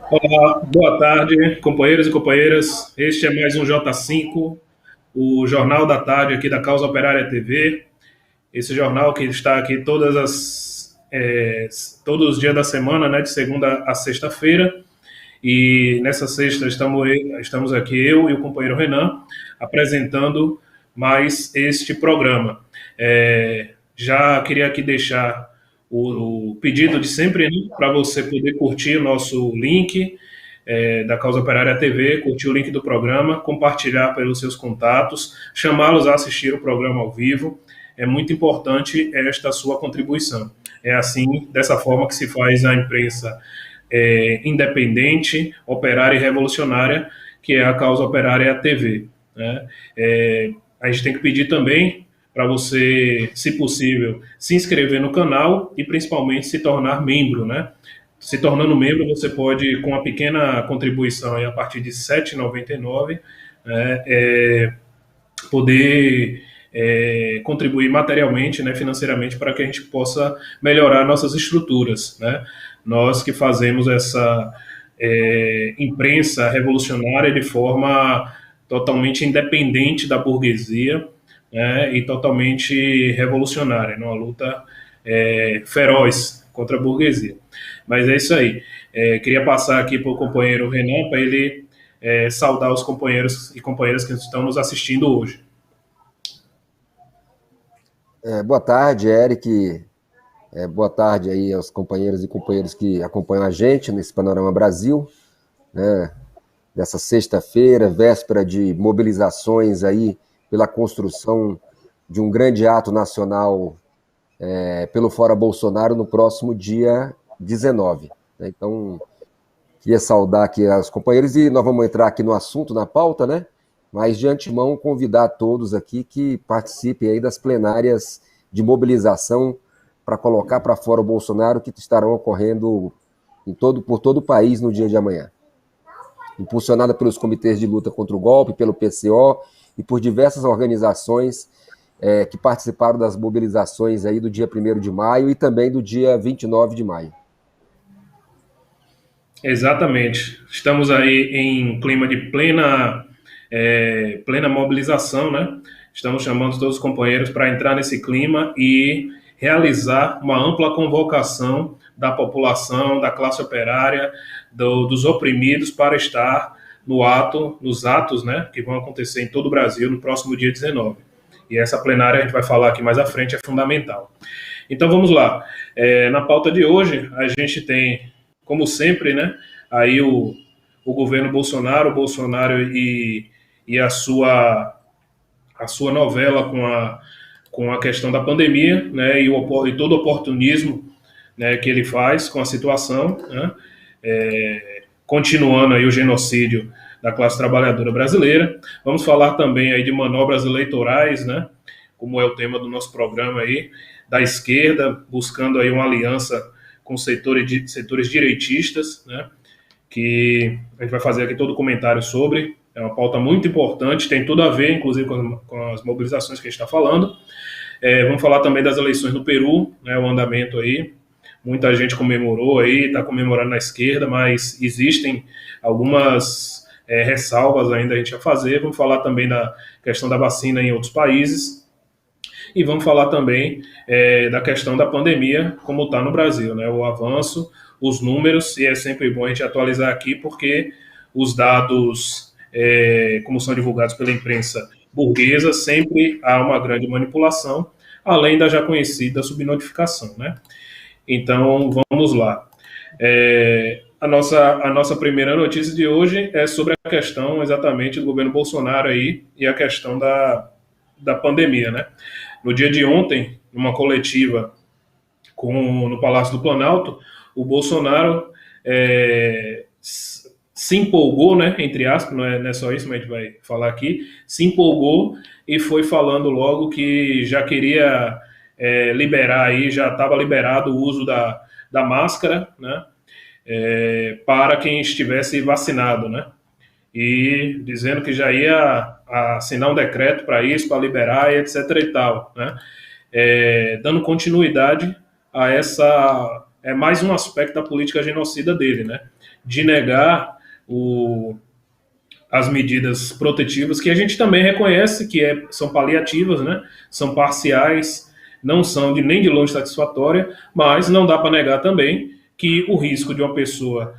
Olá, boa tarde, companheiros e companheiras. Este é mais um J5, o Jornal da Tarde aqui da Causa Operária TV. Esse jornal que está aqui todos os dias da semana, né, de segunda a sexta-feira. E nessa sexta estamos aqui, eu e o companheiro Renan, apresentando mais este programa. Já queria aqui deixar o pedido de sempre, né, para você poder curtir o nosso link da Causa Operária TV, curtir o link do programa, compartilhar pelos seus contatos, chamá-los a assistir o programa ao vivo. É muito importante esta sua contribuição. É assim, dessa forma que se faz a imprensa independente, operária e revolucionária, que é a Causa Operária TV. Né? A gente tem que pedir também para você, se possível, se inscrever no canal e principalmente se tornar membro, né? Se tornando membro, você pode, com uma pequena contribuição a partir de R$ 7,99, né, poder contribuir materialmente, né, financeiramente, para que a gente possa melhorar nossas estruturas. Né? Nós que fazemos essa imprensa revolucionária de forma totalmente independente da burguesia, né, e totalmente revolucionária, numa luta feroz contra a burguesia. Mas é isso aí. Queria passar aqui para o companheiro Renan para ele saudar os companheiros e companheiras que estão nos assistindo hoje. Boa tarde, Eric. Boa tarde aí aos companheiros e companheiras que acompanham a gente nesse Panorama Brasil, né? Dessa sexta-feira, véspera de mobilizações aí pela construção de um grande ato nacional pelo Fora Bolsonaro no próximo dia 19. Né? Então, queria saudar aqui os companheiros e nós vamos entrar aqui no assunto, na pauta, né? Mas de antemão convidar todos aqui que participem aí das plenárias de mobilização para colocar para fora o Bolsonaro que estarão ocorrendo por todo o país no dia de amanhã. Impulsionada pelos comitês de luta contra o golpe, pelo PCO e por diversas organizações que participaram das mobilizações aí do dia 1º de maio e também do dia 29 de maio. Exatamente. Estamos aí em clima de plena mobilização, né? Estamos chamando todos os companheiros para entrar nesse clima e realizar uma ampla convocação da população, da classe operária, dos oprimidos para estar nos atos, né, que vão acontecer em todo o Brasil no próximo dia 19. E essa plenária, a gente vai falar aqui mais à frente, é fundamental. Então vamos lá. Na pauta de hoje, a gente tem, como sempre, né, aí o governo Bolsonaro, e a sua novela com a questão da pandemia, né, e todo o oportunismo, né, que ele faz com a situação, né, continuando aí o genocídio da classe trabalhadora brasileira. Vamos falar também aí de manobras eleitorais, né, como é o tema do nosso programa aí, da esquerda, buscando aí uma aliança com setores direitistas, né, que a gente vai fazer aqui todo o comentário sobre. É uma pauta muito importante, tem tudo a ver, inclusive, com as mobilizações que a gente está falando. Vamos falar também das eleições no Peru, né, o andamento aí. Muita gente comemorou aí, está comemorando na esquerda, mas existem algumas ressalvas ainda a gente a fazer. Vamos falar também da questão da vacina em outros países. E vamos falar também da questão da pandemia, como está no Brasil, né? O avanço, os números, e é sempre bom a gente atualizar aqui, porque os dados, como são divulgados pela imprensa burguesa, sempre há uma grande manipulação, além da já conhecida subnotificação, né? Então, vamos lá. A nossa primeira notícia de hoje é sobre a questão exatamente do governo Bolsonaro aí e a questão da pandemia, né? No dia de ontem, numa coletiva no Palácio do Planalto, o Bolsonaro se empolgou, né, entre aspas, não é só isso, mas a gente vai falar aqui, se empolgou e foi falando logo que já queria liberar aí, já estava liberado o uso da máscara, né, para quem estivesse vacinado, né, e dizendo que já ia assinar um decreto para isso, para liberar, e etc. e tal, né? Dando continuidade a é mais um aspecto da política genocida dele, né? De negar as medidas protetivas, que a gente também reconhece que são paliativas, né? São parciais, não são nem de longe satisfatórias, mas não dá para negar também que o risco de uma pessoa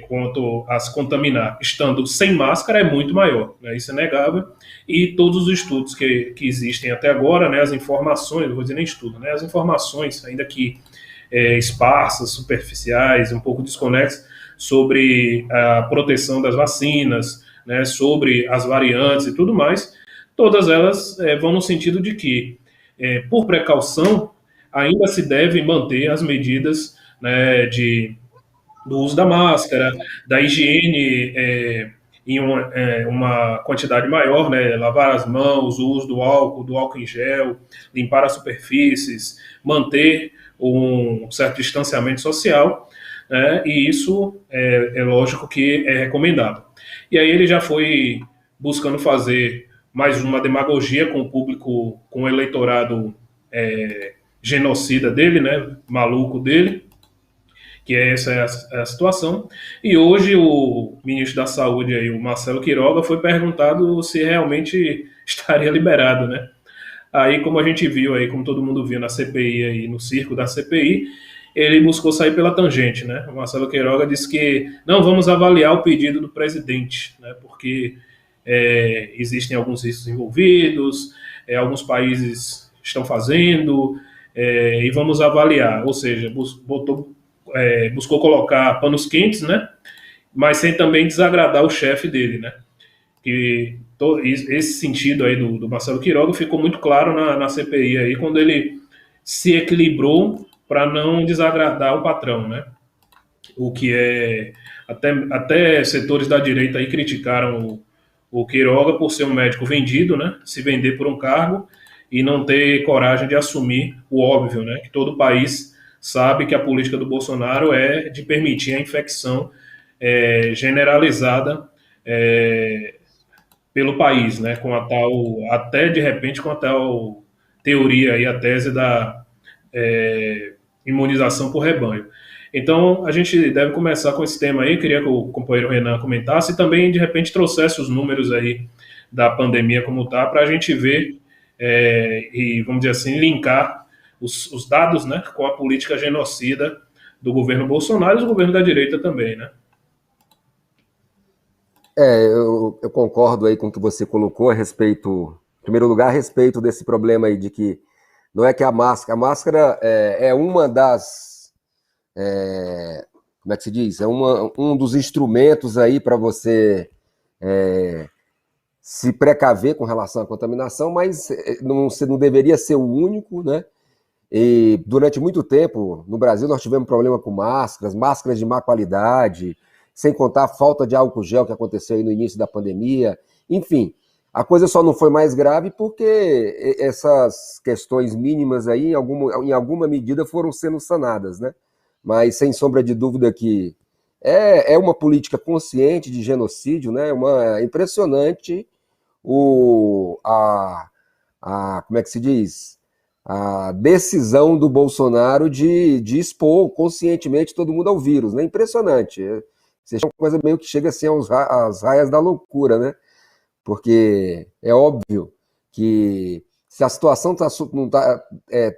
quanto a se contaminar estando sem máscara é muito maior, né? Isso é negável, e todos os estudos que existem até agora, né, as informações, não vou dizer nem estudo, né, as informações, ainda que esparsas, superficiais, um pouco desconexas, sobre a proteção das vacinas, né, sobre as variantes e tudo mais, todas elas vão no sentido de que, por precaução, ainda se deve manter as medidas, né, do uso da máscara, da higiene em uma quantidade maior, né? Lavar as mãos, o uso do álcool em gel, limpar as superfícies, manter um certo distanciamento social, né? E isso é lógico que é recomendado. E aí ele já foi buscando fazer mais uma demagogia com o público, com o eleitorado genocida dele, né? Maluco dele, que essa é a situação. E hoje o ministro da Saúde, aí, o Marcelo Queiroga, foi perguntado se realmente estaria liberado, né? Aí, como a gente viu aí, como todo mundo viu na CPI aí, no circo da CPI, ele buscou sair pela tangente, né? O Marcelo Queiroga disse que não vamos avaliar o pedido do presidente, né? Porque existem alguns riscos envolvidos, alguns países estão fazendo, e vamos avaliar. Ou seja, buscou colocar panos quentes, né? Mas sem também desagradar o chefe dele, né? Que esse sentido aí do Marcelo Queiroga ficou muito claro na CPI aí, quando ele se equilibrou para não desagradar o patrão, né? O que até setores da direita aí criticaram o Queiroga por ser um médico vendido, né? Se vender por um cargo e não ter coragem de assumir o óbvio, né? Que todo país sabe que a política do Bolsonaro é de permitir a infecção generalizada pelo país, né? Com a tal, até de repente, com a tal teoria aí, a tese da imunização por rebanho. Então, a gente deve começar com esse tema aí. Queria que o companheiro Renan comentasse e também, de repente, trouxesse os números aí da pandemia como está, para a gente ver e, vamos dizer assim, linkar os dados, né, com a política genocida do governo Bolsonaro e do governo da direita também, né? Eu concordo aí com o que você colocou a respeito, em primeiro lugar, a respeito desse problema aí de que não é que a máscara é uma das, como é que se diz? É um dos instrumentos aí para você se precaver com relação à contaminação, mas você não deveria ser o único, né? E durante muito tempo, no Brasil, nós tivemos problema com máscaras de má qualidade, sem contar a falta de álcool gel que aconteceu aí no início da pandemia. Enfim, a coisa só não foi mais grave porque essas questões mínimas aí, em alguma medida, foram sendo sanadas, né? Mas, sem sombra de dúvida que é uma política consciente de genocídio, né? É impressionante como é que se diz? A decisão do Bolsonaro de expor conscientemente todo mundo ao vírus, né? Impressionante. Isso é uma coisa meio que chega assim às raias da loucura, né? Porque é óbvio que se a situação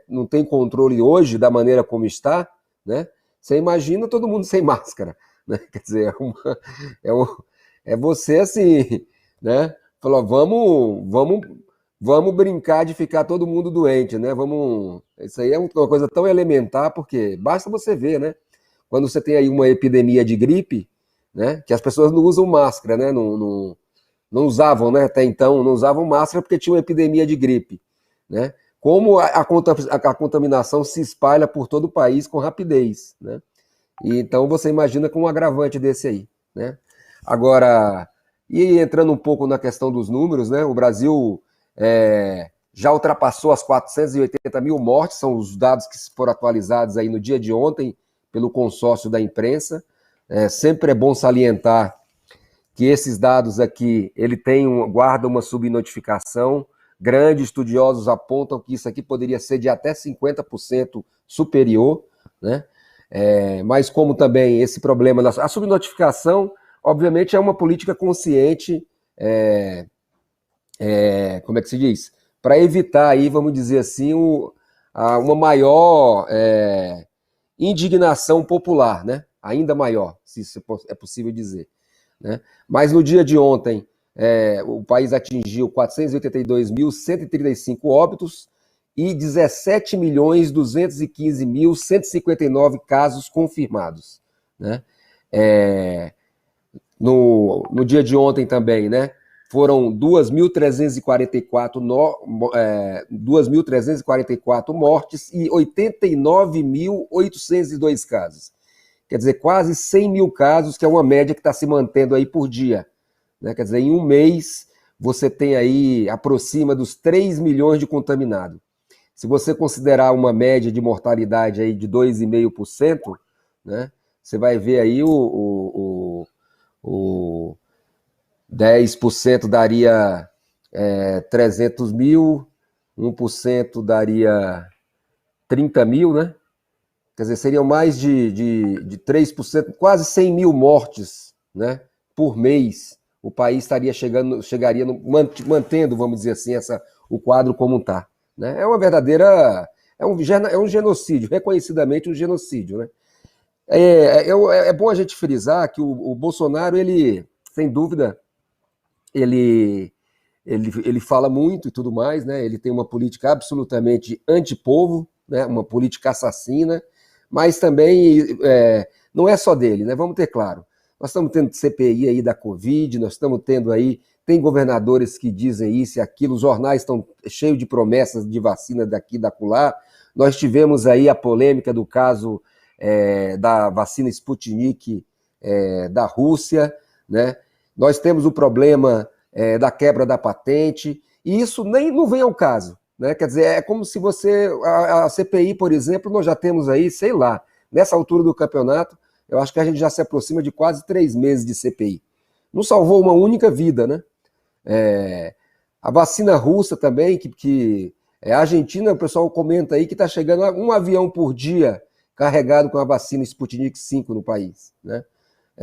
não tem controle hoje da maneira como está, né? Você imagina todo mundo sem máscara, né? Quer dizer, é você assim, né? Falou, vamos brincar de ficar todo mundo doente, né? Isso aí é uma coisa tão elementar, porque basta você ver, né? Quando você tem aí uma epidemia de gripe, né? Que as pessoas não usam máscara, né? Não usavam, né? Até então, não usavam máscara porque tinha uma epidemia de gripe, né? Como a contaminação se espalha por todo o país com rapidez, né? E então você imagina com um agravante desse aí, né? Agora, e entrando um pouco na questão dos números, né? O Brasil já ultrapassou as 480 mil mortes, são os dados que foram atualizados aí no dia de ontem pelo consórcio da imprensa. Sempre é bom salientar que esses dados aqui, ele guarda uma subnotificação. Grandes estudiosos apontam que isso aqui poderia ser de até 50% superior, né? Mas como também esse problema, a subnotificação, obviamente, é uma política consciente, como é que se diz? Para evitar aí, vamos dizer assim, uma maior indignação popular, né? Ainda maior, se isso é possível dizer. Né? Mas no dia de ontem, o país atingiu 482.135 óbitos e 17.215.159 casos confirmados. Né? No dia de ontem também, né? Foram 2.344 mortes e 89.802 casos. Quer dizer, quase 100 mil casos, que é uma média que está se mantendo aí por dia. Né? Quer dizer, em um mês, você tem aí, aproxima dos 3 milhões de contaminados. Se você considerar uma média de mortalidade aí de 2,5%, né? Você vai ver aí o 10% daria 300 mil, 1% daria 30 mil, né? Quer dizer, seriam mais de 3%, quase 100 mil mortes, né, por mês. O país chegaria mantendo, vamos dizer assim, o quadro como está. Né? É uma verdadeira... É um genocídio, reconhecidamente um genocídio. Né? É bom a gente frisar que o Bolsonaro, ele, sem dúvida, ele fala muito e tudo mais, né? Ele tem uma política absolutamente antipovo, né? Uma política assassina, mas também não é só dele, né? Vamos ter claro. Nós estamos tendo CPI aí da Covid, nós estamos tendo aí, tem governadores que dizem isso e aquilo, os jornais estão cheios de promessas de vacina daqui e da acolá. Nós tivemos aí a polêmica do caso da vacina Sputnik da Rússia, né? Nós temos o problema da quebra da patente, e isso nem não vem ao caso. Né? Quer dizer, é como se a CPI, por exemplo, nós já temos aí, sei lá, nessa altura do campeonato, eu acho que a gente já se aproxima de quase 3 meses de CPI. Não salvou uma única vida, né? A vacina russa também, que a Argentina, o pessoal comenta aí que está chegando um avião por dia carregado com a vacina Sputnik 5 no país. Né?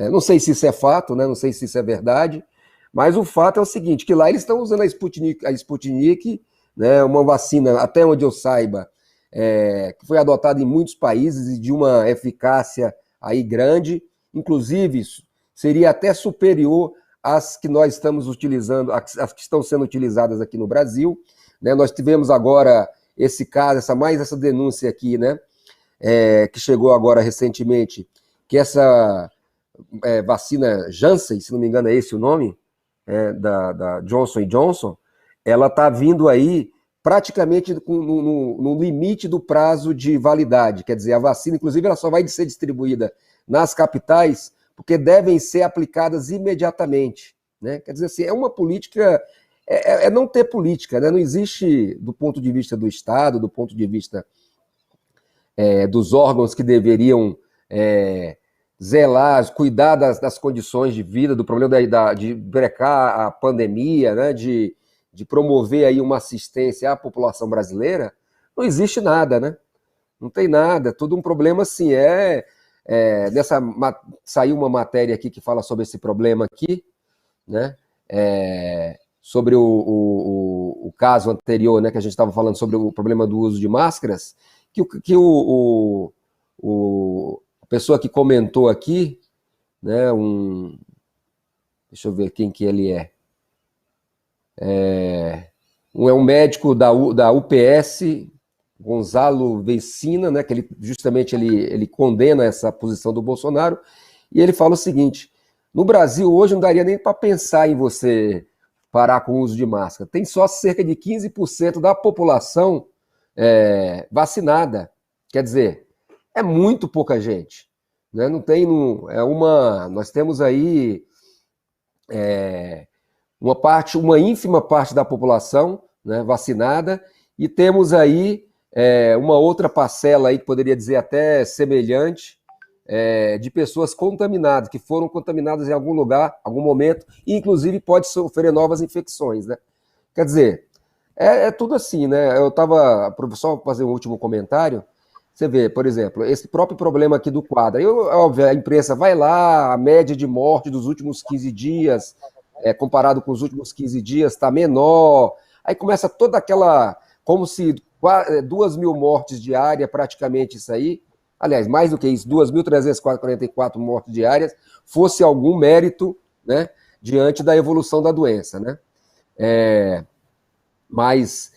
Não sei se isso é fato, né? Não sei se isso é verdade, mas o fato é o seguinte, que lá eles estão usando a Sputnik, né, uma vacina, até onde eu saiba, que foi adotada em muitos países e de uma eficácia aí grande, inclusive seria até superior às que nós estamos utilizando, às que estão sendo utilizadas aqui no Brasil. Né? Nós tivemos agora esse caso, essa denúncia aqui, né, que chegou agora recentemente, que essa vacina Janssen, se não me engano é esse o nome, da Johnson Johnson, ela está vindo aí praticamente no limite do prazo de validade. Quer dizer, a vacina, inclusive, ela só vai ser distribuída nas capitais porque devem ser aplicadas imediatamente. Né? Quer dizer assim, é uma política... não ter política, né? Não existe, do ponto de vista do Estado, do ponto de vista dos órgãos que deveriam zelar, cuidar das condições de vida, do problema de brecar a pandemia, né? de promover aí uma assistência à população brasileira, não existe nada, né? Não tem nada, tudo um problema assim, saiu uma matéria aqui que fala sobre esse problema aqui, né? Sobre o caso anterior, né, que a gente estava falando sobre o problema do uso de máscaras, que a pessoa que comentou aqui, né, deixa eu ver quem que ele é um médico da UPS, Gonzalo Vecina, né, que justamente ele condena essa posição do Bolsonaro, e ele fala o seguinte: no Brasil hoje não daria nem para pensar em você parar com o uso de máscara. Tem só cerca de 15% da população vacinada. Quer dizer, é muito pouca gente. Né? Não tem, nós temos aí uma ínfima parte da população, né, vacinada, e temos aí uma outra parcela aí que poderia dizer até semelhante, de pessoas contaminadas, que foram contaminadas em algum lugar, algum momento, e inclusive pode sofrer novas infecções, né? Quer dizer, tudo assim, né? Eu estava, só fazer um último comentário, Você vê, por exemplo, esse próprio problema aqui do quadro. Aí, óbvio, a imprensa vai lá, a média de morte dos últimos 15 dias, comparado com os últimos 15 dias, está menor. Aí começa toda aquela, como se 2.000 mortes diárias, praticamente isso aí, aliás, mais do que isso, 2.344 mortes diárias, fosse algum mérito, né, diante da evolução da doença, né? Mas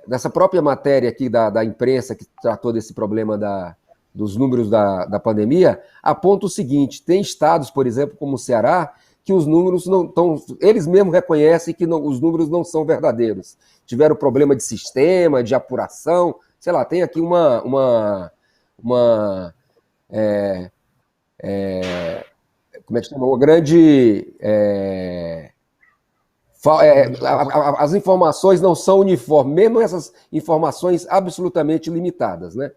nessa própria matéria aqui da imprensa que tratou desse problema dos números da pandemia, aponta o seguinte: tem estados, por exemplo, como o Ceará, que os números não estão. Eles mesmos reconhecem que os números não são verdadeiros. Tiveram problema de sistema, de apuração, sei lá, tem aqui como é que chama? Uma grande. As informações não são uniformes, mesmo essas informações absolutamente limitadas, né?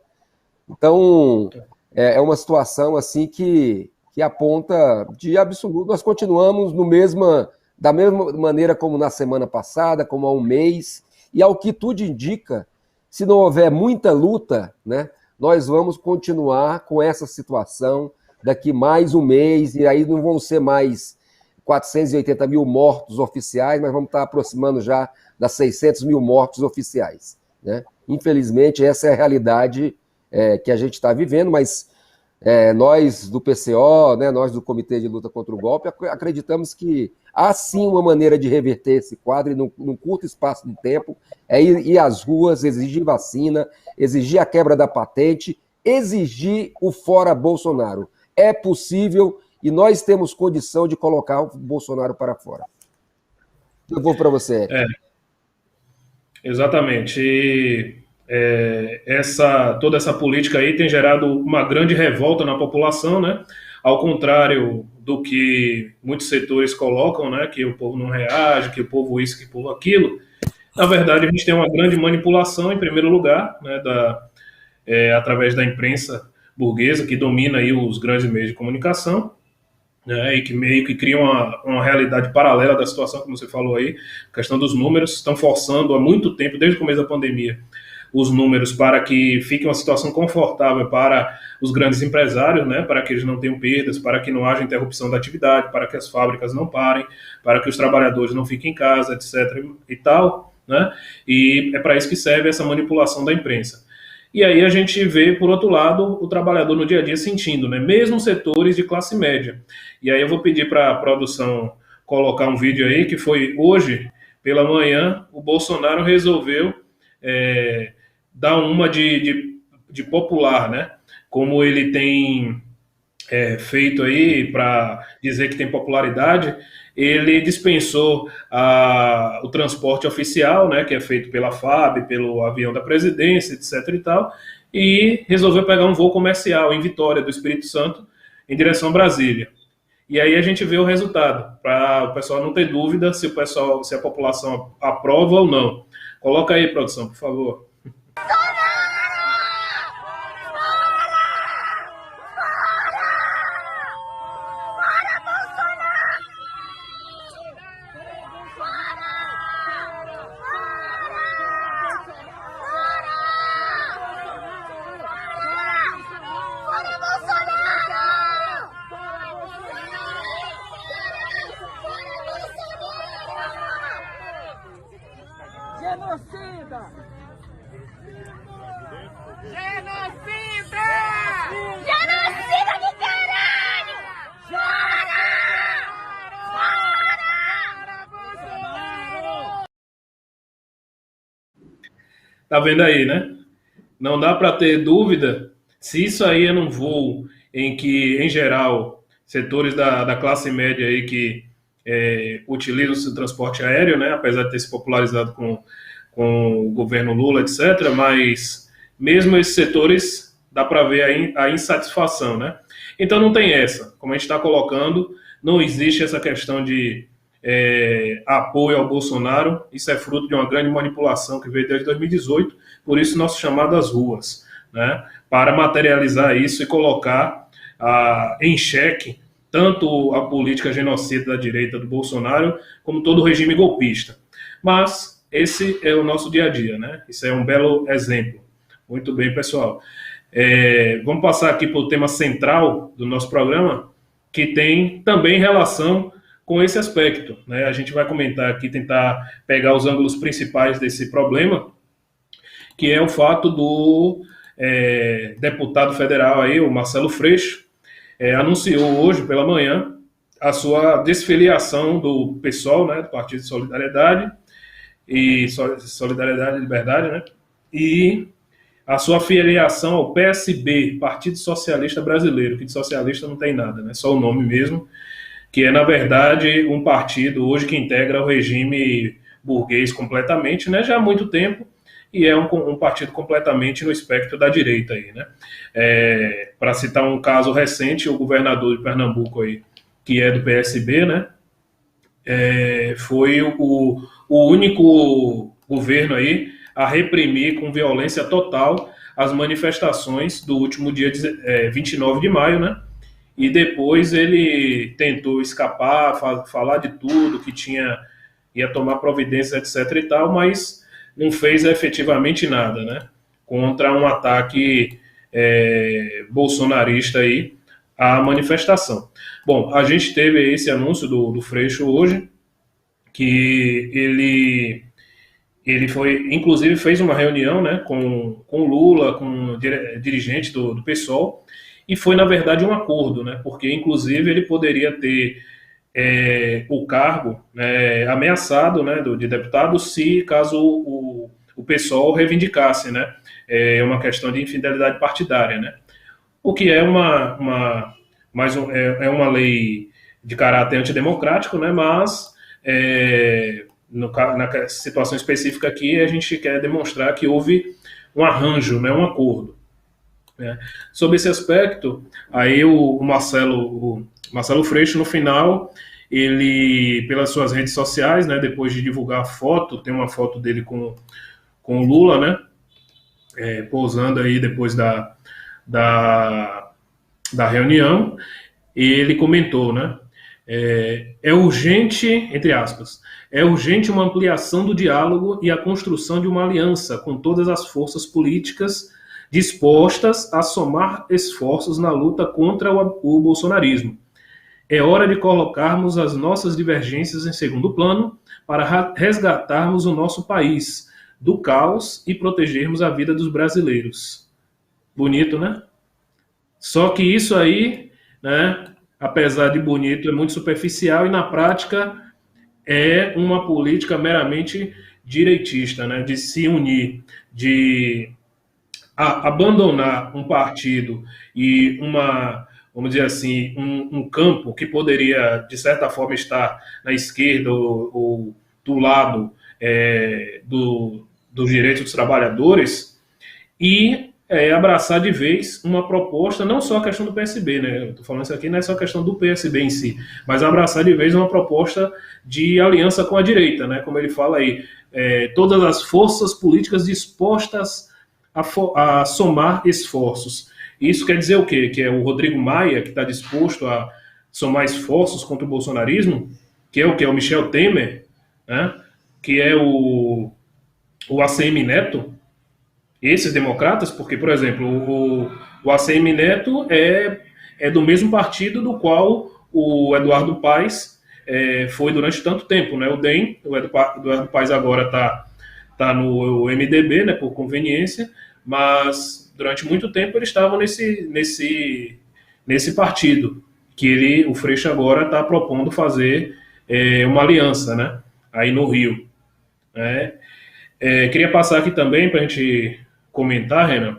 Então, é uma situação assim que aponta de absoluto. Nós continuamos da mesma maneira como na semana passada, como há um mês, e ao que tudo indica, se não houver muita luta, né, nós vamos continuar com essa situação daqui mais um mês, e aí não vão ser mais 480 mil mortos oficiais, mas vamos estar aproximando já das 600 mil mortos oficiais, né? Infelizmente, essa é a realidade que a gente está vivendo, mas nós do PCO, né, nós do Comitê de Luta contra o Golpe, acreditamos que há sim uma maneira de reverter esse quadro, e num curto espaço de tempo, ir às ruas, exigir vacina, exigir a quebra da patente, exigir o fora Bolsonaro. É possível, e nós temos condição de colocar o Bolsonaro para fora. Eu vou para você. Exatamente. E toda essa política aí tem gerado uma grande revolta na população, né? Ao contrário do que muitos setores colocam, né? Que o povo não reage, que o povo isso, que o povo aquilo. Na verdade, a gente tem uma grande manipulação, em primeiro lugar, né? Através da imprensa burguesa, que domina aí os grandes meios de comunicação, né, e que meio que cria uma realidade paralela da situação, como você falou aí, a questão dos números, estão forçando há muito tempo, desde o começo da pandemia, os números para que fique uma situação confortável para os grandes empresários, né, para que eles não tenham perdas, para que não haja interrupção da atividade, para que as fábricas não parem, para que os trabalhadores não fiquem em casa, etc. e tal, né, e é para isso que serve essa manipulação da imprensa. E aí a gente vê, por outro lado, o trabalhador no dia a dia sentindo, né? Mesmo setores de classe média. E aí eu vou pedir para a produção colocar um vídeo aí, que foi hoje, pela manhã, o Bolsonaro resolveu dar uma de popular, né? Como ele tem feito aí para dizer que tem popularidade, ele dispensou o transporte oficial, né, que é feito pela FAB, pelo avião da presidência, etc. e tal, e resolveu pegar um voo comercial em Vitória, do Espírito Santo, em direção a Brasília. E aí a gente vê o resultado, para o pessoal não ter dúvida se a população aprova ou não. Coloca aí, produção, por favor. Genocida! Genocida! Genocida do caralho! Chora! Chora! Tá vendo aí, né? Não dá para ter dúvida se isso aí é num voo em que, em geral, setores da classe média aí que utilizam o transporte aéreo, né, apesar de ter se popularizado com o governo Lula, etc., mas mesmo esses setores dá para ver a insatisfação, né? Então não tem essa, como a gente está colocando, não existe essa questão de apoio ao Bolsonaro, isso é fruto de uma grande manipulação que veio desde 2018, por isso nosso chamado às ruas, né, para materializar isso e colocar em xeque tanto a política genocida da direita do Bolsonaro, como todo o regime golpista. Mas esse é o nosso dia a dia, né? Isso é um belo exemplo. Muito bem, pessoal. Vamos passar aqui para o tema central do nosso programa, que tem também relação com esse aspecto, né? A gente vai comentar aqui, tentar pegar os ângulos principais desse problema, que é o fato do deputado federal aí, o Marcelo Freixo, anunciou hoje pela manhã a sua desfiliação do PSOL, né, do Partido de Solidariedade e Liberdade, né, e a sua filiação ao PSB, Partido Socialista Brasileiro, que de socialista não tem nada, né, só o nome mesmo, que é, na verdade, um partido hoje que integra o regime burguês completamente, né, já há muito tempo, e é um partido completamente no espectro da direita aí, né. Para citar um caso recente, o governador de Pernambuco aí, que é do PSB, né, foi o único governo aí a reprimir com violência total as manifestações do último dia 29 de maio, né, e depois ele tentou escapar, falar de tudo, que ia tomar providências, etc e tal, mas não fez efetivamente nada, né, contra um ataque bolsonarista aí à manifestação. Bom, a gente teve esse anúncio do Freixo hoje, que ele foi, inclusive fez uma reunião, né, com Lula, com dirigente do PSOL, e foi, na verdade, um acordo, né, porque, inclusive, ele poderia ter o cargo ameaçado, né, de deputado, se caso o PSOL reivindicasse, né, uma questão de infidelidade partidária, né, o que é uma lei de caráter antidemocrático, né, mas na situação específica aqui a gente quer demonstrar que houve um arranjo, né, um acordo. Sobre esse aspecto, aí o Marcelo Freixo, no final, ele, pelas suas redes sociais, né, depois de divulgar a foto, tem uma foto dele com o Lula, né, posando aí depois da reunião, ele comentou, né, é urgente, entre aspas, é urgente uma ampliação do diálogo e a construção de uma aliança com todas as forças políticas dispostas a somar esforços na luta contra o bolsonarismo. É hora de colocarmos as nossas divergências em segundo plano para resgatarmos o nosso país do caos e protegermos a vida dos brasileiros. Bonito, né? Só que isso aí, né, apesar de bonito, é muito superficial e, na prática, é uma política meramente direitista, né, de se unir, de abandonar um partido e vamos dizer assim, um campo que poderia, de certa forma, estar na esquerda ou do lado dos direitos dos trabalhadores e abraçar de vez uma proposta, não só a questão do PSB, né? Eu estou falando isso aqui, não é só a questão do PSB em si, mas abraçar de vez uma proposta de aliança com a direita, né? Como ele fala aí, todas as forças políticas dispostas a somar esforços. Isso quer dizer o quê? Que é o Rodrigo Maia, que está disposto a somar esforços contra o bolsonarismo, que é o que? É o Michel Temer, né? Que é o ACM Neto, esses democratas, porque, por exemplo, o ACM Neto é do mesmo partido do qual o Eduardo Paes foi durante tanto tempo, né? O DEM, o Eduardo Paes agora está no MDB, né, por conveniência, mas durante muito tempo ele estava nesse partido, que o Freixo agora está propondo fazer uma aliança, né, aí no Rio. Queria passar aqui também para a gente comentar, Renan,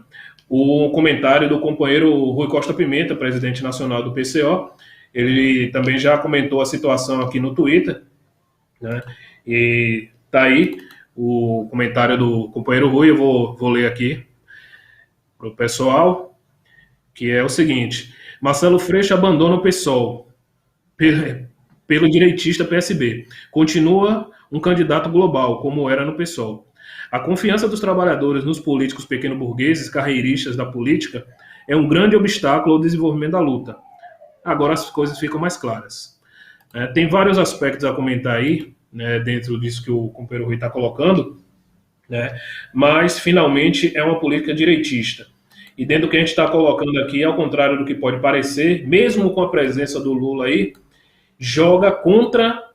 o comentário do companheiro Rui Costa Pimenta, presidente nacional do PCO. Ele também já comentou a situação aqui no Twitter, né, e tá aí o comentário do companheiro Rui, eu vou ler aqui para o pessoal, que é o seguinte: Marcelo Freixo abandona o PSOL pelo direitista PSB. Continua um candidato global, como era no PSOL. A confiança dos trabalhadores nos políticos pequeno-burgueses, carreiristas da política, é um grande obstáculo ao desenvolvimento da luta. Agora as coisas ficam mais claras. Tem vários aspectos a comentar aí, né, dentro disso que o companheiro Rui está colocando, né? Mas, finalmente, é uma política direitista. E dentro do que a gente está colocando aqui, ao contrário do que pode parecer, mesmo com a presença do Lula aí, joga contra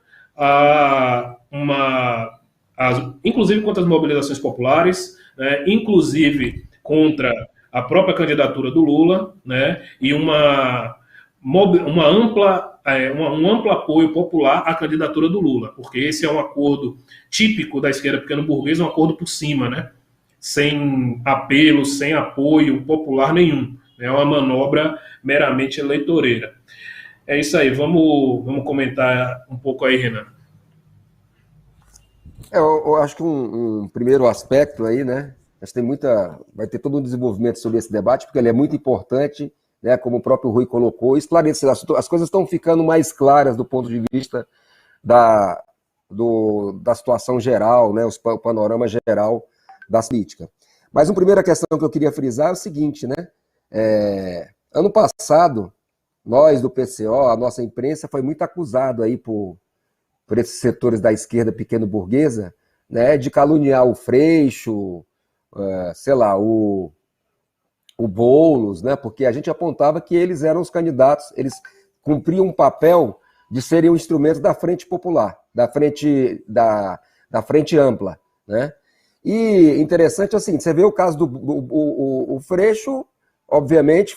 inclusive contra as mobilizações populares, né, inclusive contra a própria candidatura do Lula, né, e um amplo apoio popular à candidatura do Lula, porque esse é um acordo típico da esquerda pequeno-burguesa, um acordo por cima, né, sem apelo, sem apoio popular nenhum. É uma manobra meramente eleitoreira. É isso aí, vamos comentar um pouco aí, Renan. Eu acho que um primeiro aspecto aí, né? Acho que vai ter todo um desenvolvimento sobre esse debate, porque ele é muito importante, né? Como o próprio Rui colocou, esclarecer. As coisas estão ficando mais claras do ponto de vista da situação geral, né? O panorama geral da política. Mas uma primeira questão que eu queria frisar é o seguinte, né? Ano passado, nós do PCO, a nossa imprensa, foi muito acusado aí por esses setores da esquerda pequeno-burguesa, né, de caluniar o Freixo, sei lá, o Boulos, né, porque a gente apontava que eles eram os candidatos, eles cumpriam um papel de serem um instrumento da frente popular, da frente ampla, né? E interessante assim, você vê o caso do Freixo, obviamente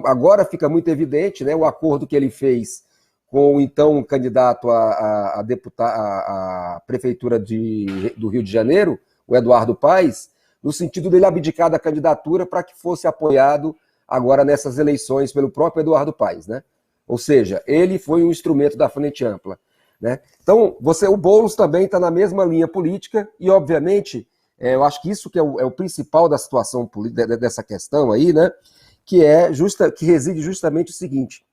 agora fica muito evidente, né, o acordo que ele fez com o então candidato a prefeitura do Rio de Janeiro, o Eduardo Paes, no sentido dele abdicar da candidatura para que fosse apoiado agora nessas eleições pelo próprio Eduardo Paes, né? Ou seja, ele foi um instrumento da frente ampla, né? Então, o Boulos também está na mesma linha política e, obviamente, eu acho que isso que é o principal da situação dessa questão aí, né? Que reside justamente o seguinte: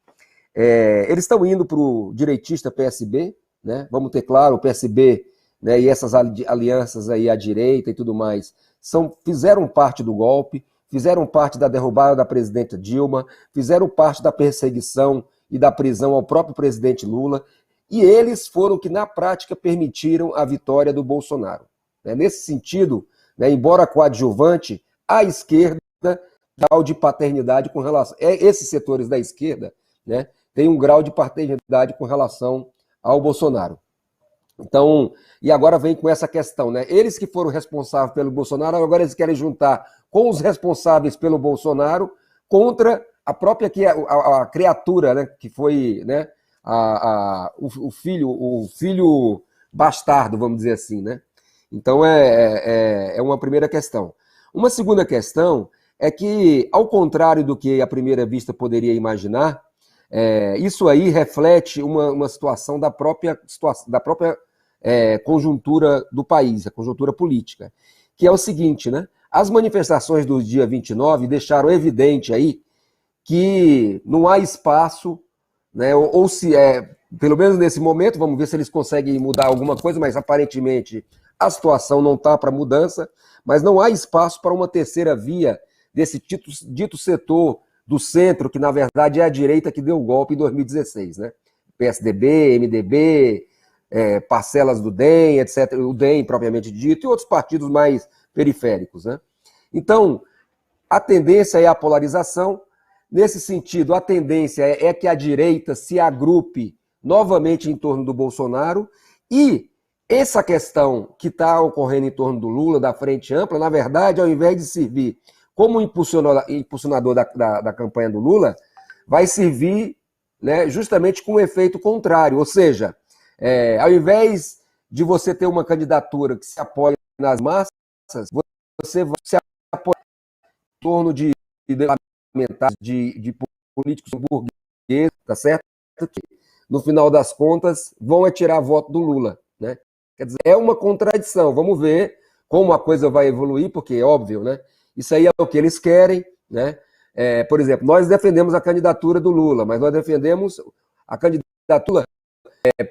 eles estão indo para o direitista PSB, né? Vamos ter claro, o PSB, né, e essas alianças aí à direita e tudo mais, fizeram parte do golpe, fizeram parte da derrubada da presidenta Dilma, fizeram parte da perseguição e da prisão ao próprio presidente Lula, e eles foram que, na prática, permitiram a vitória do Bolsonaro. Nesse sentido, né, embora coadjuvante, a esquerda grau de paternidade com relação... Esses setores da esquerda, né, tem um grau de paternidade com relação ao Bolsonaro. Então, e agora vem com essa questão, né? Eles que foram responsáveis pelo Bolsonaro, agora eles querem juntar com os responsáveis pelo Bolsonaro contra a própria a criatura, né? Que foi, né? O filho bastardo, vamos dizer assim, né? Então é uma primeira questão. Uma segunda questão é que, ao contrário do que à primeira vista poderia imaginar, isso aí reflete uma situação da própria conjuntura do país, a conjuntura política, que é o seguinte, né? As manifestações do dia 29 deixaram evidente aí que não há espaço, né? Ou se pelo menos nesse momento, vamos ver se eles conseguem mudar alguma coisa, mas aparentemente a situação não está para mudança, mas não há espaço para uma terceira via desse dito setor do centro, que na verdade é a direita que deu o golpe em 2016, né? PSDB, MDB, parcelas do DEM, etc., o DEM propriamente dito, e outros partidos mais periféricos, né? Então, a tendência é a polarização. Nesse sentido, a tendência é que a direita se agrupe novamente em torno do Bolsonaro, e essa questão que está ocorrendo em torno do Lula, da Frente Ampla, na verdade, ao invés de servir como impulsionador da campanha do Lula, vai servir, né, justamente com um efeito contrário, ou seja, ao invés de você ter uma candidatura que se apoia nas massas, você vai se apoiar em torno de políticos burgueses, tá certo? Que, no final das contas, vão tirar voto do Lula, né? Quer dizer, é uma contradição. Vamos ver como a coisa vai evoluir, porque é óbvio, né? Isso aí é o que eles querem, né? Por exemplo, nós defendemos a candidatura do Lula, mas nós defendemos a candidatura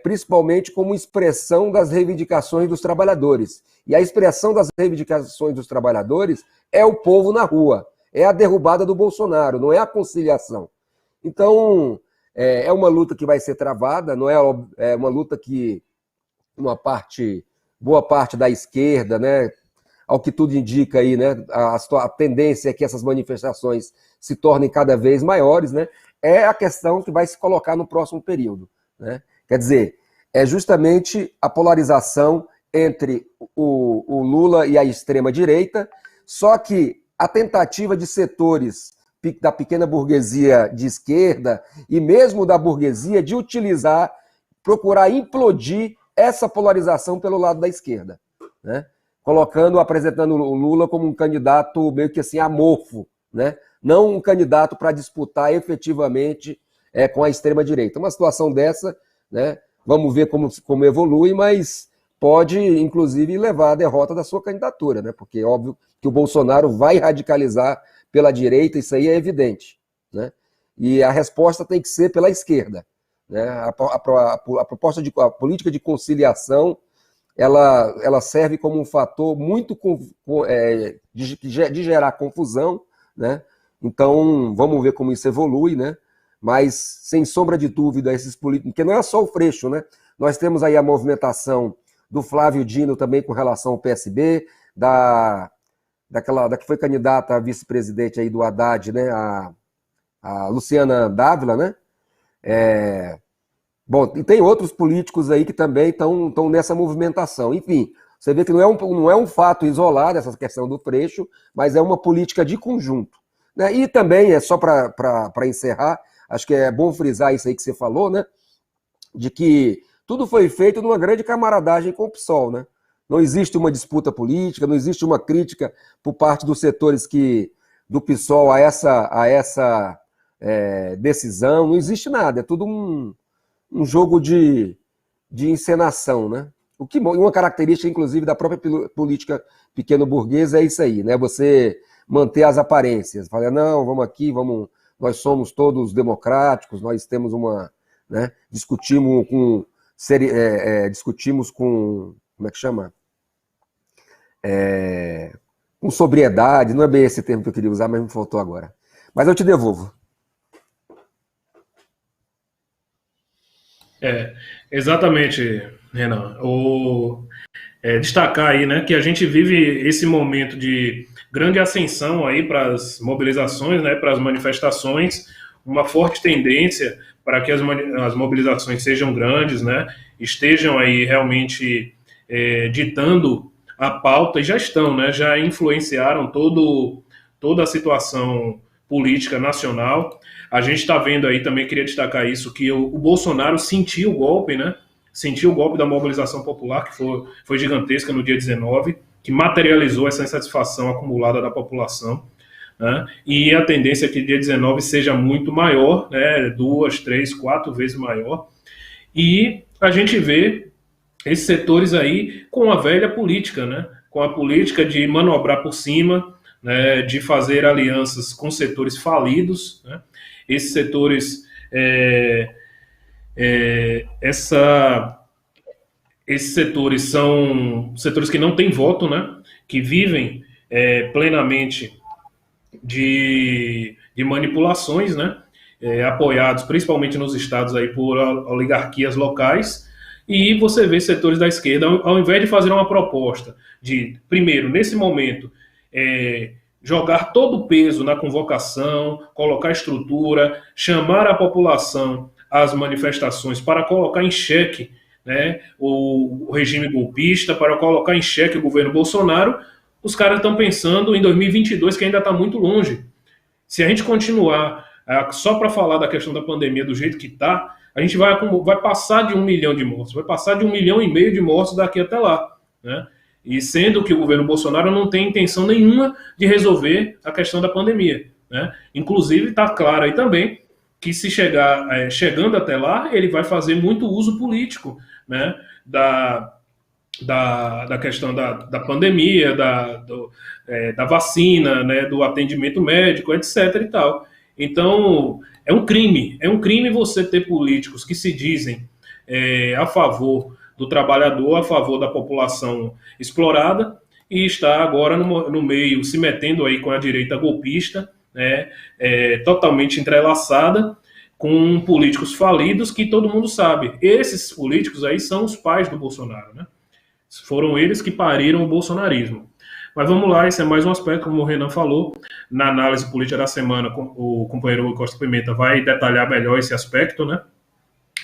principalmente como expressão das reivindicações dos trabalhadores. E a expressão das reivindicações dos trabalhadores é o povo na rua, é a derrubada do Bolsonaro, não é a conciliação. Então, é uma luta que vai ser travada, não é uma luta que boa parte da esquerda, né, ao que tudo indica aí, né, a tendência é que essas manifestações se tornem cada vez maiores, né, é a questão que vai se colocar no próximo período, né? Quer dizer, é justamente a polarização entre o Lula e a extrema-direita, só que a tentativa de setores da pequena burguesia de esquerda e mesmo da burguesia de utilizar, procurar implodir essa polarização pelo lado da esquerda, né? Apresentando o Lula como um candidato meio que assim amorfo, né? Não um candidato para disputar efetivamente com a extrema-direita. Uma situação dessa, né? Vamos ver como evolui, mas pode, inclusive, levar à derrota da sua candidatura, né? Porque é óbvio que o Bolsonaro vai radicalizar pela direita, isso aí é evidente, né? E a resposta tem que ser pela esquerda, né? A política de conciliação, ela serve como um fator muito de gerar confusão, né? Então, vamos ver como isso evolui, né? Mas, sem sombra de dúvida, esses políticos, porque não é só o Freixo, né? Nós temos aí a movimentação do Flávio Dino também com relação ao PSB, da que foi candidata a vice-presidente aí do Haddad, né? A Luciana Dávila, né? Bom, e tem outros políticos aí que também estão nessa movimentação. Enfim, você vê que não é um fato isolado essa questão do Freixo, mas é uma política de conjunto, né? E também, só para encerrar, acho que é bom frisar isso aí que você falou, né? De que tudo foi feito numa grande camaradagem com o PSOL, né? Não existe uma disputa política, não existe uma crítica por parte dos setores do PSOL a essa decisão, não existe nada, é tudo um jogo de encenação, né? Uma característica, inclusive, da própria política pequeno-burguesa é isso aí, né? Você manter as aparências, falar, não, vamos aqui, nós somos todos democráticos, nós temos né? Discutimos com, como é que chama? Com sobriedade, não é bem esse termo que eu queria usar, mas me faltou agora. Mas eu te devolvo. Exatamente, Renan. Destacar aí, né, que a gente vive esse momento de grande ascensão aí para as mobilizações, né, para as manifestações, uma forte tendência para que as mobilizações sejam grandes, né, estejam aí realmente ditando a pauta, e já estão, né, já influenciaram toda a situação política nacional. A gente está vendo aí, também queria destacar isso, que o Bolsonaro sentiu o golpe, né? Sentiu o golpe da mobilização popular, que foi gigantesca no dia 19, que materializou essa insatisfação acumulada da população, né? E a tendência é que dia 19 seja muito maior, né? 2, 3, 4 vezes maior. E a gente vê esses setores aí com a velha política, né? Com a política de manobrar por cima, né? De fazer alianças com setores falidos, né? Esses setores, esses setores são setores que não têm voto, né? Que vivem plenamente de manipulações, né? Apoiados principalmente nos estados aí por oligarquias locais. E você vê setores da esquerda, ao invés de fazer uma proposta de, primeiro, nesse momento, jogar todo o peso na convocação, colocar estrutura, chamar a população às manifestações para colocar em xeque, né, o regime golpista, para colocar em xeque o governo Bolsonaro, os caras estão pensando em 2022, que ainda está muito longe. Se a gente continuar só para falar da questão da pandemia do jeito que está, a gente vai passar de 1 milhão de mortos, vai passar de 1,5 milhão de mortos daqui até lá, né? E sendo que o governo Bolsonaro não tem intenção nenhuma de resolver a questão da pandemia, né? Inclusive, está claro aí também que se chegando até lá, ele vai fazer muito uso político, né? Da questão da pandemia, da vacina, né? Do atendimento médico, etc. e tal. Então, é um crime você ter políticos que se dizem a favor do trabalhador, a favor da população explorada, e está agora no meio, se metendo aí com a direita golpista, né, totalmente entrelaçada, com políticos falidos que todo mundo sabe. Esses políticos aí são os pais do Bolsonaro, né? Foram eles que pariram o bolsonarismo. Mas vamos lá, esse é mais um aspecto, como o Renan falou, na análise política da semana, o companheiro Costa Pimenta vai detalhar melhor esse aspecto, né?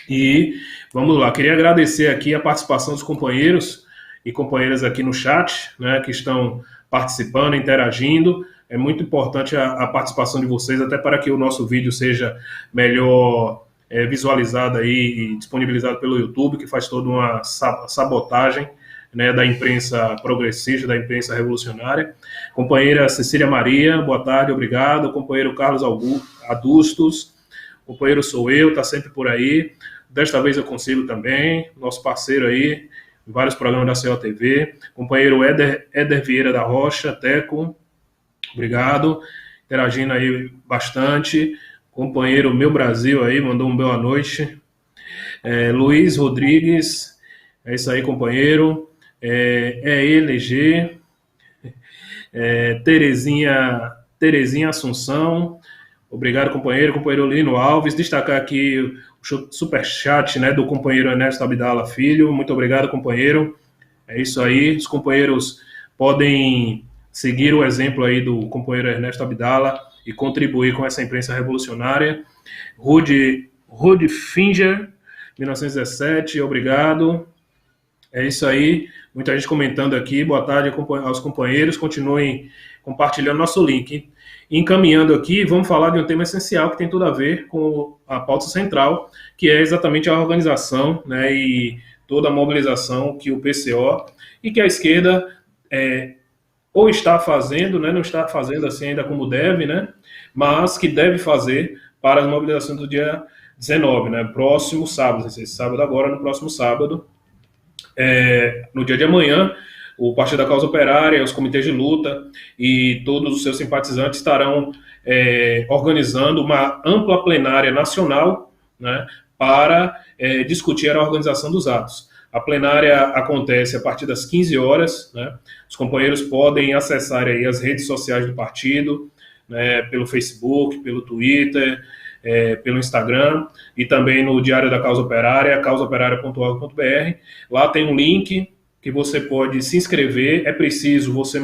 E vamos lá, queria agradecer aqui a participação dos companheiros e companheiras aqui no chat, né, que estão participando, interagindo. É muito importante a participação de vocês, até para que o nosso vídeo seja melhor visualizado aí e disponibilizado pelo YouTube, que faz toda uma sabotagem, né, da imprensa progressista, da imprensa revolucionária. Companheira Cecília Maria, boa tarde, obrigado. Companheiro Carlos Adustos, companheiro sou eu, está sempre por aí. Desta vez eu consigo também, nosso parceiro aí, em vários programas da COTV. Companheiro Éder Vieira da Rocha, Teco, obrigado, interagindo aí bastante. Companheiro Meu Brasil aí, mandou um boa noite. Luiz Rodrigues, é isso aí, companheiro. ELG, Terezinha Assunção, obrigado, companheiro. Companheiro Lino Alves, destacar aqui o superchat, né, do companheiro Ernesto Abdala Filho, muito obrigado, companheiro. É isso aí, os companheiros podem seguir o exemplo aí do companheiro Ernesto Abdala e contribuir com essa imprensa revolucionária. Rude Finger, 1917, obrigado. É isso aí, muita gente comentando aqui, boa tarde aos companheiros, continuem compartilhando nosso link. Encaminhando aqui, vamos falar de um tema essencial que tem tudo a ver com a pauta central, que é exatamente a organização, né, e toda a mobilização que o PCO e que a esquerda ou está fazendo, né, não está fazendo assim ainda como deve, né, mas que deve fazer para as mobilizações do dia 19, né, próximo sábado, esse sábado agora, no próximo sábado, no dia de amanhã, o Partido da Causa Operária, os comitês de luta e todos os seus simpatizantes estarão organizando uma ampla plenária nacional, né, para discutir a organização dos atos. A plenária acontece a partir das 15 horas, né, os companheiros podem acessar aí as redes sociais do partido, né, pelo Facebook, pelo Twitter, pelo Instagram e também no Diário da Causa Operária, causaoperária.org.br. Lá tem um link que você pode se inscrever, é preciso você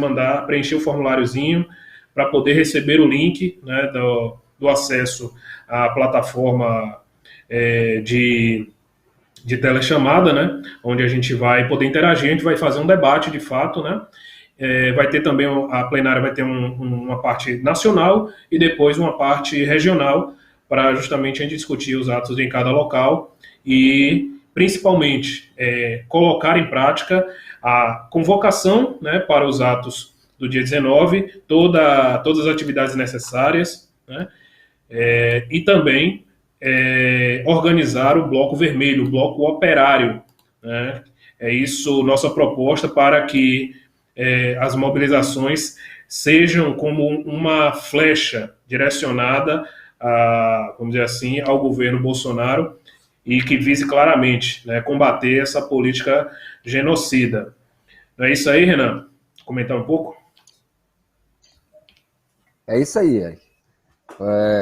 preencher o formuláriozinho para poder receber o link, né, do acesso à plataforma de telechamada, né, onde a gente vai poder interagir, a gente vai fazer um debate de fato, né, vai ter também, a plenária vai ter uma parte nacional e depois uma parte regional, para justamente a gente discutir os atos em cada local e, principalmente, colocar em prática a convocação, né, para os atos do dia 19, todas as atividades necessárias, né, e também organizar o bloco vermelho, o bloco operário, né. É isso nossa proposta para que as mobilizações sejam como uma flecha direcionada vamos dizer assim, ao governo Bolsonaro e que vise claramente, né, combater essa política genocida. Não é isso aí, Renan? Comentar um pouco? É isso aí, Eric.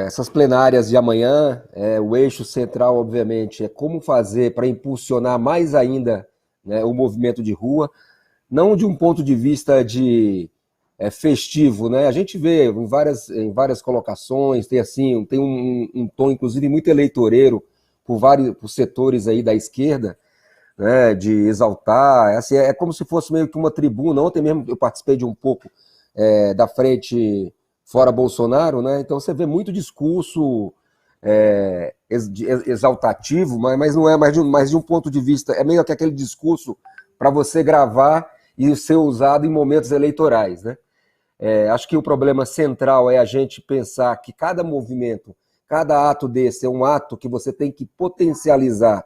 Essas plenárias de amanhã, o eixo central, obviamente, é como fazer para impulsionar mais ainda, né, o movimento de rua, não de um ponto de vista de festivo, né? A gente vê em várias colocações, tem um tom, inclusive, muito eleitoreiro por setores aí da esquerda, né, de exaltar, assim, é como se fosse meio que uma tribuna. Ontem mesmo eu participei de um pouco da frente fora Bolsonaro, né? Então você vê muito discurso exaltativo, mas não é mais de um ponto de vista, é meio que aquele discurso para você gravar e ser usado em momentos eleitorais, né? Acho que o problema central é a gente pensar que cada movimento, cada ato desse é um ato que você tem que potencializar,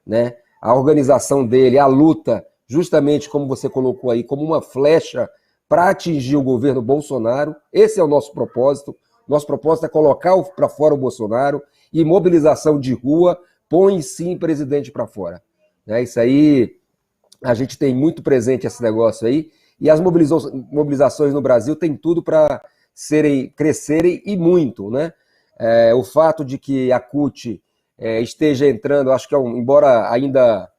né, a organização dele, a luta, justamente como você colocou aí, como uma flecha para atingir o governo Bolsonaro. Esse é o nosso propósito. Nosso propósito é colocar para fora o Bolsonaro, e mobilização de rua põe sim presidente para fora. Isso aí, a gente tem muito presente esse negócio aí. E as mobilizações no Brasil têm tudo para crescerem e muito, né? O fato de que a CUT esteja entrando, acho que embora ainda,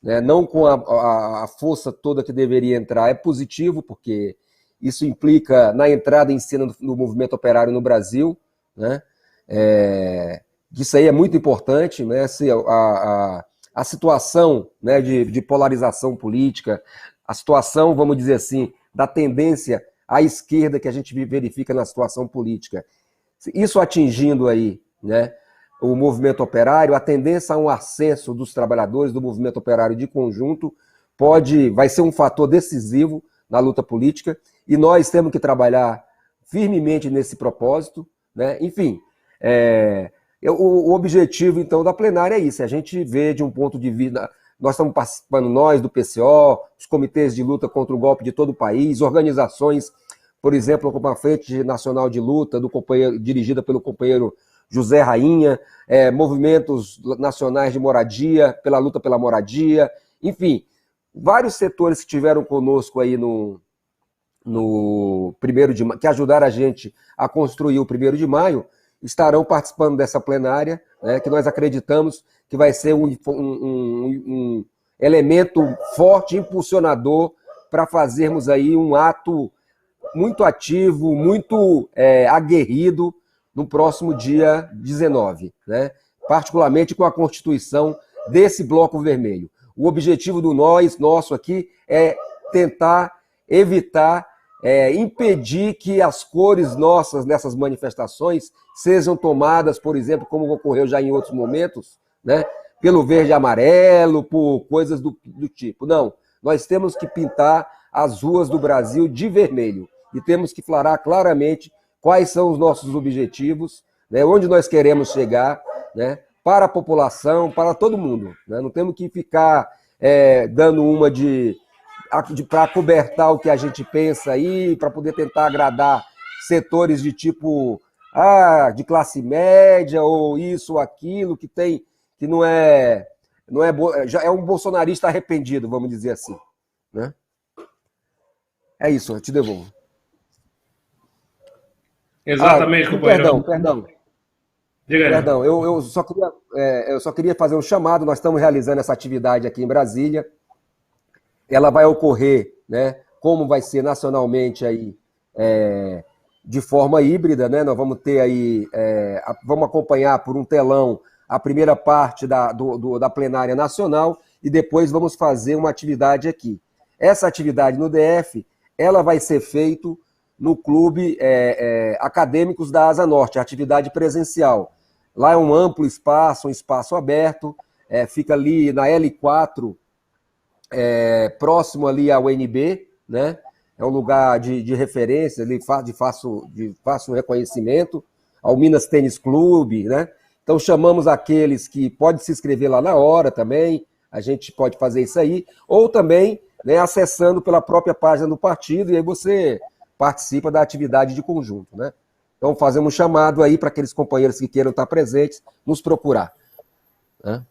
né, não com a força toda que deveria entrar, é positivo, porque isso implica na entrada em cena do movimento operário no Brasil, né? Isso aí é muito importante, né? A situação, né, de polarização política, a situação, vamos dizer assim, da tendência à esquerda que a gente verifica na situação política. Isso atingindo aí, né, o movimento operário, a tendência a um ascenso dos trabalhadores do movimento operário de conjunto vai ser um fator decisivo na luta política, e nós temos que trabalhar firmemente nesse propósito, né? Enfim, o objetivo, então, da plenária é isso, a gente vê de um ponto de vista, nós estamos participando, nós, do PCO, os comitês de luta contra o golpe de todo o país, organizações, por exemplo, como a Frente Nacional de Luta, dirigida pelo companheiro José Rainha, movimentos nacionais de moradia, pela luta pela moradia, enfim, vários setores que estiveram conosco aí no 1º de maio, que ajudaram a gente a construir o 1º de maio, estarão participando dessa plenária, né, que nós acreditamos que vai ser um elemento forte, impulsionador, para fazermos aí um ato muito ativo, muito aguerrido, no próximo dia 19, né? Particularmente com a constituição desse bloco vermelho. O objetivo nosso aqui é tentar evitar, impedir que as cores nossas nessas manifestações sejam tomadas, por exemplo, como ocorreu já em outros momentos, né, pelo verde e amarelo, por coisas do tipo. Não, nós temos que pintar as ruas do Brasil de vermelho e temos que falar claramente quais são os nossos objetivos, né, onde nós queremos chegar, né, para a população, para todo mundo. Né? Não temos que ficar dando uma para cobertar o que a gente pensa aí, para poder tentar agradar setores de tipo de classe média, ou isso ou aquilo, que já é um bolsonarista arrependido, vamos dizer assim. Né? É isso, eu te devolvo. Exatamente, companheiro. Perdão. Diga aí. Perdão, eu só queria fazer um chamado. Nós estamos realizando essa atividade aqui em Brasília. Ela vai ocorrer, né, como vai ser nacionalmente aí, de forma híbrida, né? Nós vamos ter aí, vamos acompanhar por um telão a primeira parte da plenária nacional e depois vamos fazer uma atividade aqui. Essa atividade no DF, ela vai ser feita no Clube Acadêmicos da Asa Norte, atividade presencial. Lá é um amplo espaço, um espaço aberto, fica ali na L4, próximo ali ao UNB, né? É um lugar de referência, ali, de fácil reconhecimento, ao Minas Tênis Clube, né? Então chamamos aqueles que podem se inscrever lá na hora também, a gente pode fazer isso aí, ou também, né, acessando pela própria página do partido, e aí você participa da atividade de conjunto, né? Então fazemos um chamado aí para aqueles companheiros que queiram estar presentes, nos procurar. Né?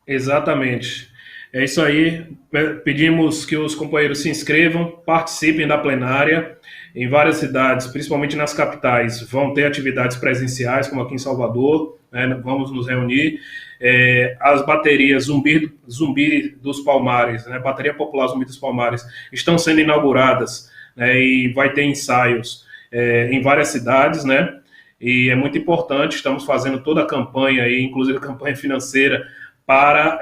Exatamente. É isso aí. Pedimos que os companheiros se inscrevam, participem da plenária. Em várias cidades, principalmente nas capitais, vão ter atividades presenciais, como aqui em Salvador, né? Vamos nos reunir. As baterias Zumbi dos Palmares, né? Bateria Popular Zumbi dos Palmares, estão sendo inauguradas, né? E vai ter ensaios em várias cidades, né? E é muito importante, estamos fazendo toda a campanha, aí, inclusive a campanha financeira, para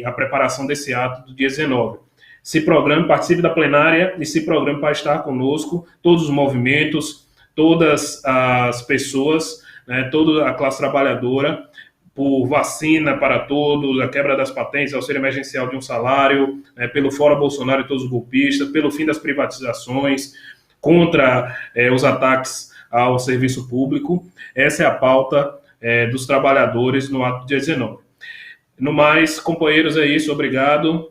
a preparação desse ato do dia 19. Se programe, participe da plenária e se programe para estar conosco, todos os movimentos, todas as pessoas, né, toda a classe trabalhadora, por vacina para todos, a quebra das patentes, auxílio emergencial de um salário, pelo Fora Bolsonaro e todos os golpistas, pelo fim das privatizações, contra os ataques ao serviço público. Essa é a pauta dos trabalhadores no ato do dia 19. No mais, companheiros, é isso, obrigado.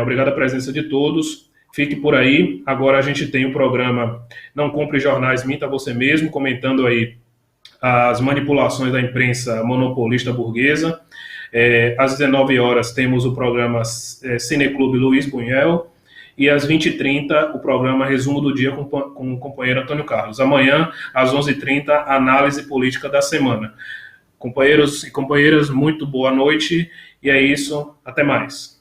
Obrigado a presença de todos. Fique por aí. Agora a gente tem o programa Não Compre Jornais, Minta Você Mesmo, comentando aí as manipulações da imprensa monopolista burguesa. Às 19 horas temos o programa Cineclube Luiz Buñuel e às 20h30 o programa Resumo do Dia com o companheiro Antônio Carlos. Amanhã, às 11h30, análise política da semana. Companheiros e companheiras, muito boa noite e é isso. Até mais.